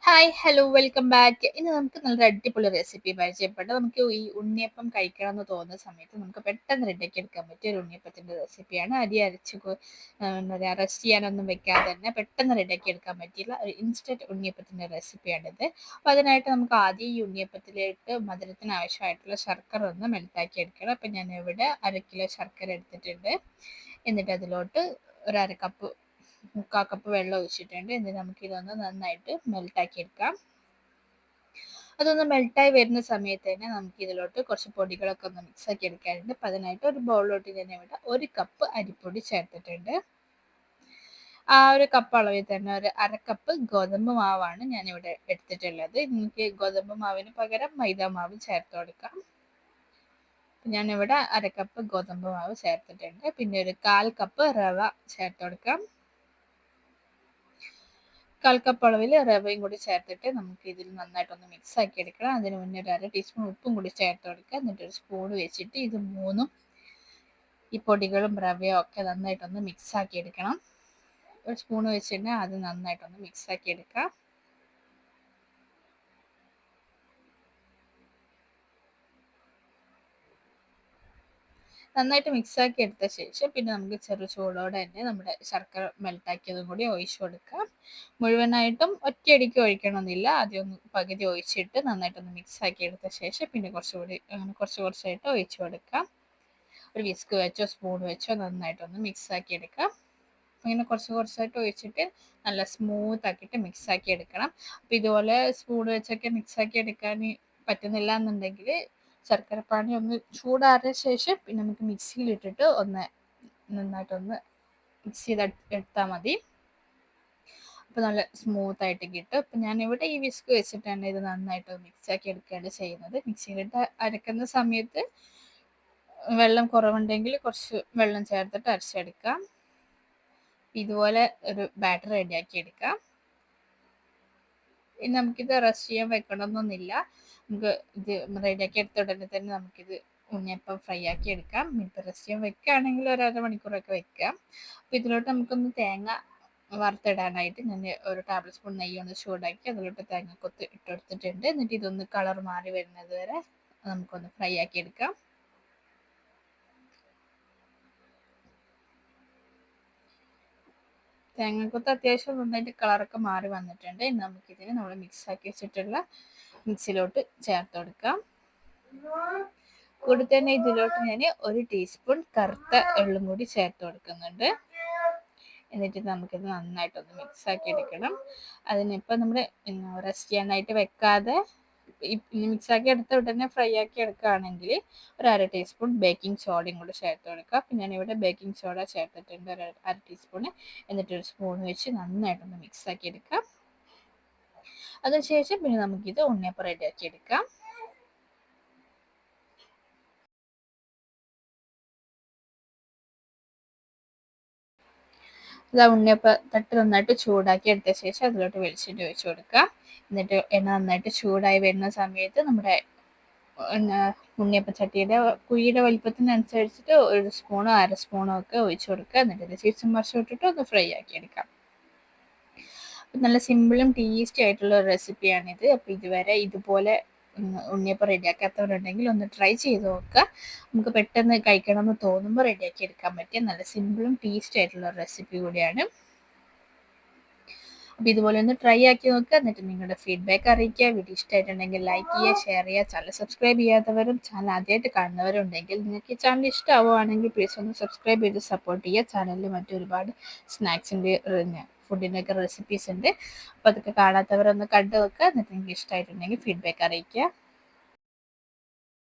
Hi, hello, welcome back. ഇന്ന് നമുക്ക് നല്ലൊരു അടിപൊളി റെസിപ്പി പരിചയപ്പെട്ട് നമുക്ക് ഈ ഉണ്ണിയപ്പം കഴിക്കണം എന്ന് തോന്നുന്ന സമയത്ത് നമുക്ക് പെട്ടെന്ന് റെഡിയാക്കി എടുക്കാൻ പറ്റിയ ഒരു ഉണ്ണിയപ്പത്തിന്റെ റെസിപ്പിയാണ്. അരി അരച്ച് എന്താ പറയുക, റെസ്റ്റ് ചെയ്യാനൊന്നും വെക്കാതെ തന്നെ പെട്ടെന്ന് റെഡിയാക്കി എടുക്കാൻ പറ്റിയുള്ള ഒരു ഇൻസ്റ്റന്റ് ഉണ്ണിയപ്പത്തിന്റെ റെസിപ്പിയാണിത്. അപ്പോൾ അതിനായിട്ട് നമുക്ക് ആദ്യം ഈ ഉണ്ണിയപ്പത്തിലേക്ക് മധുരത്തിന് ആവശ്യമായിട്ടുള്ള ശർക്കര ഒന്ന് മെൽറ്റാക്കി എടുക്കണം. അപ്പം ഞാൻ ഇവിടെ 1 കിലോ ശർക്കര എടുത്തിട്ടുണ്ട്. എന്നിട്ട് അതിലോട്ട് ഒരു 1/2 കപ്പ് 3/4 കപ്പ് വെള്ളം ഒഴിച്ചിട്ടുണ്ട്. എന്നിട്ട് നമുക്ക് ഇതൊന്ന് നന്നായിട്ട് മെൽട്ടാക്കി എടുക്കാം. അതൊന്ന് മെൽട്ടായി വരുന്ന സമയത്ത് തന്നെ നമുക്ക് ഇതിലോട്ട് കുറച്ച് പൊടികളൊക്കെ ഒന്ന് മിക്സ് ആക്കി എടുക്കാനുണ്ട്. അപ്പം അതിനായിട്ട് ഒരു ബൗളിലോട്ട് ഞാൻ ഇവിടെ 1 കപ്പ് അരിപ്പൊടി ചേർത്തിട്ടുണ്ട്. ആ ഒരു കപ്പ് അളവിൽ തന്നെ ഒരു 1/2 കപ്പ് ഗോതമ്പ് മാവാണ് ഞാനിവിടെ എടുത്തിട്ടുള്ളത്. നിങ്ങൾക്ക് ഗോതമ്പ് മാവിന് പകരം മൈദ മാവ് ചേർത്ത് കൊടുക്കാം. ഞാനിവിടെ 1/2 കപ്പ് ഗോതമ്പ് മാവ് ചേർത്തിട്ടുണ്ട്. പിന്നെ ഒരു 1/4 കപ്പ് റവ ചേർത്ത് കൊടുക്കാം. 1/4 കപ്പ് അളവിൽ റവയും കൂടി ചേർത്തിട്ട് നമുക്ക് ഇതിൽ നന്നായിട്ടൊന്ന് മിക്സ് ആക്കി എടുക്കണം. അതിന് മുന്നേ ഒരു 1/2 ടീസ്പൂൺ ഉപ്പും കൂടി ചേർത്ത് കൊടുക്കുക. എന്നിട്ട് ഒരു സ്പൂൺ വെച്ചിട്ട് ഇത് മൂന്നും ഈ പൊടികളും റവയും ഒക്കെ നന്നായിട്ടൊന്ന് മിക്സ് ആക്കി എടുക്കണം. ഒരു സ്പൂൺ വെച്ചിട്ട് അത് നന്നായിട്ടൊന്ന് മിക്സ് ആക്കി എടുക്കാം. നന്നായിട്ട് മിക്സ് ആക്കി എടുത്ത ശേഷം പിന്നെ നമുക്ക് ചെറു ചൂടോടെ തന്നെ നമ്മുടെ ശർക്കര മെൽട്ടാക്കിയതും കൂടി ഒഴിച്ചു കൊടുക്കാം. മുഴുവനായിട്ടും ഒറ്റയടിക്ക് ഒഴിക്കണമെന്നില്ല. ആദ്യം ഒന്ന് പകുതി ഒഴിച്ചിട്ട് നന്നായിട്ടൊന്ന് മിക്സ് ആക്കി എടുത്ത ശേഷം പിന്നെ കുറച്ചുകൂടി കുറച്ച് കുറച്ചായിട്ട് ഒഴിച്ചു കൊടുക്കാം. ഒരു വിസ്ക് വെച്ചോ സ്പൂൺ വെച്ചോ നന്നായിട്ടൊന്ന് മിക്സ് ആക്കി എടുക്കാം. അങ്ങനെ കുറച്ച് കുറച്ചായിട്ട് ഒഴിച്ചിട്ട് നല്ല സ്മൂത്ത് ആക്കിയിട്ട് മിക്സ് ആക്കി എടുക്കണം. അപ്പോൾ ഇതുപോലെ സ്പൂൺ വെച്ചൊക്കെ മിക്സ് ആക്കി എടുക്കാൻ പറ്റുന്നില്ല എന്നുണ്ടെങ്കിൽ ശർക്കരപ്പാനി ഒന്ന് ചൂടാറിയ ശേഷം പിന്നെ നമുക്ക് മിക്സിയിലിട്ടിട്ട് ഒന്ന് നന്നായിട്ടൊന്ന് മിക്സ് ചെയ്ത് എടുത്താൽ മതി. അപ്പോൾ നല്ല സ്മൂത്ത് ആയിട്ട് കിട്ടും. അപ്പം ഞാനിവിടെ ഈ വിസ്ക് വെച്ചിട്ടാണ് ഇത് നന്നായിട്ട് മിക്സ് ആക്കി എടുക്കുകയാണ് ചെയ്യുന്നത്. മിക്സിയിലിട്ട് അരക്കുന്ന സമയത്ത് വെള്ളം കുറവുണ്ടെങ്കിൽ കുറച്ച് വെള്ളം ചേർത്തിട്ട് അരച്ചെടുക്കാം. ഇതുപോലെ ഒരു ബാറ്റർ റെഡിയാക്കി എടുക്കാം. ഇനി നമുക്കിത് റെസ്റ്റ് ചെയ്യാൻ വെക്കണമെന്നൊന്നുമില്ല. നമുക്ക് ഇത് റെഡിയാക്കി എടുത്ത ഉടനെ തന്നെ നമുക്കിത് ഉണ്ണിയപ്പം ഫ്രൈ ആക്കി എടുക്കാം. ഇപ്പോൾ റെസ്റ്റ് ചെയ്യാൻ വെക്കുകയാണെങ്കിൽ ഒരു 1/2 മണിക്കൂറൊക്കെ വെക്കാം. അപ്പോൾ ഇതിലോട്ട് നമുക്കൊന്ന് തേങ്ങ വറുത്തിടാനായിട്ട് ഞാൻ ഒരു ടേബിൾ സ്പൂൺ നെയ്യ് ഒന്ന് ചൂടാക്കി അതിലോട്ട് തേങ്ങക്കൊത്ത് ഇട്ടെടുത്തിട്ടുണ്ട്. എന്നിട്ട് ഇതൊന്ന് കളർ മാറി വരുന്നത് വരെ നമുക്കൊന്ന് ഫ്രൈ ആക്കി എടുക്കാം. തേങ്ങക്കൊത്ത് അത്യാവശ്യം നന്നായിട്ട് കളറൊക്കെ മാറി വന്നിട്ടുണ്ട്. നമുക്കിതിന് നമ്മൾ മിക്സ് ആക്കി വെച്ചിട്ടുള്ള മിക്സിയിലോട്ട് ചേർത്ത് കൊടുക്കാം. കൂടെ തന്നെ ഇതിലോട്ട് ഞാൻ 1 ടീസ്പൂൺ കറുത്ത എള്ളും കൂടി ചേർത്ത് കൊടുക്കുന്നുണ്ട്. എന്നിട്ട് നമുക്കിത് നന്നായിട്ടൊന്ന് മിക്സ് ആക്കി എടുക്കണം. അതിനിപ്പോൾ നമ്മൾ റെസ്റ്റ് ചെയ്യാനായിട്ട് വെക്കാതെ മിക്സ് ആക്കി എടുത്ത ഉടനെ ഫ്രൈ ആക്കി എടുക്കുകയാണെങ്കിൽ ഒരു 1/2 ടീസ്പൂൺ ബേക്കിംഗ് സോഡയും കൂടി ചേർത്ത് കൊടുക്കുക. അപ്പം ഞാനിവിടെ ബേക്കിംഗ് സോഡ ചേർത്തിട്ടുണ്ട് ഒരു 1/2 ടീസ്പൂൺ. എന്നിട്ട് ഒരു സ്പൂൺ വെച്ച് നന്നായിട്ടൊന്ന് മിക്സ് ആക്കി എടുക്കാം. അതിനുശേഷം പിന്നെ നമുക്കിത് ഉണ്ണിയപ്പം റെഡിയാക്കി എടുക്കാം. ഉണ്ണിയപ്പം തട്ട് നന്നായിട്ട് ചൂടാക്കി എടുത്ത ശേഷം അതിലോട്ട് വെളിച്ചെണ്ണ ഒഴിച്ച് കൊടുക്കുക. എന്നിട്ട് എണ്ണ നന്നായിട്ട് ചൂടായി വരുന്ന സമയത്ത് നമ്മുടെ ഉണ്ണിയപ്പച്ചട്ടിയുടെ കുഴിയുടെ വലിപ്പത്തിനനുസരിച്ചിട്ട് 1 സ്പൂണോ 1/2 സ്പൂണോ ഒക്കെ ഒഴിച്ച് കൊടുക്കുക. എന്നിട്ട് തിരിച്ചും മറിച്ചും ഇട്ടിട്ട് ഒന്ന് ഫ്രൈ ആക്കി എടുക്കാം. നല്ല സിമ്പിളും ടേസ്റ്റി ആയിട്ടുള്ള ഒരു റെസിപ്പിയാണിത്. അപ്പോൾ ഇതുവരെ ഇതുപോലെ ഉണ്ണിയപ്പം റെഡിയാക്കാത്തവരുണ്ടെങ്കിൽ ഒന്ന് ട്രൈ ചെയ്ത് നോക്കുക. നമുക്ക് പെട്ടെന്ന് കഴിക്കണമെന്ന് തോന്നുമ്പോൾ റെഡിയാക്കി എടുക്കാൻ പറ്റിയ നല്ല സിമ്പിളും ടേസ്റ്റി ആയിട്ടുള്ള ഒരു റെസിപ്പി കൂടിയാണ്. അപ്പോൾ ഇതുപോലെ ഒന്ന് ട്രൈ ആക്കി നോക്കുക. എന്നിട്ട് നിങ്ങളുടെ ഫീഡ്ബാക്ക് അറിയിക്കുക. വീഡിയോ ഇഷ്ടമായിട്ടുണ്ടെങ്കിൽ ലൈക്ക് ചെയ്യുക, ഷെയർ ചെയ്യുക. ചാനൽ സബ്സ്ക്രൈബ് ചെയ്യാത്തവരും ചാനൽ ആദ്യമായിട്ട് കാണുന്നവരും ഉണ്ടെങ്കിൽ നിങ്ങൾക്ക് ഈ ചാനൽ ഇഷ്ടമാവുകയാണെങ്കിൽ പ്ലീസ് ഒന്ന് സബ്സ്ക്രൈബ് ചെയ്ത് സപ്പോർട്ട് ചെയ്യുക. ചാനലിൽ മറ്റൊരുപാട് സ്നാക്സിൻ്റെ ഫുഡിൻ്റെ ഒക്കെ റെസിപ്പീസ് ഉണ്ട്. അപ്പോൾ അതൊക്കെ കാണാത്തവരൊന്ന് കണ്ടു നോക്കുക. എന്നിട്ട് നിങ്ങൾക്ക് ഇഷ്ടമായിട്ടുണ്ടെങ്കിൽ ഫീഡ്ബാക്ക് അറിയിക്കുക.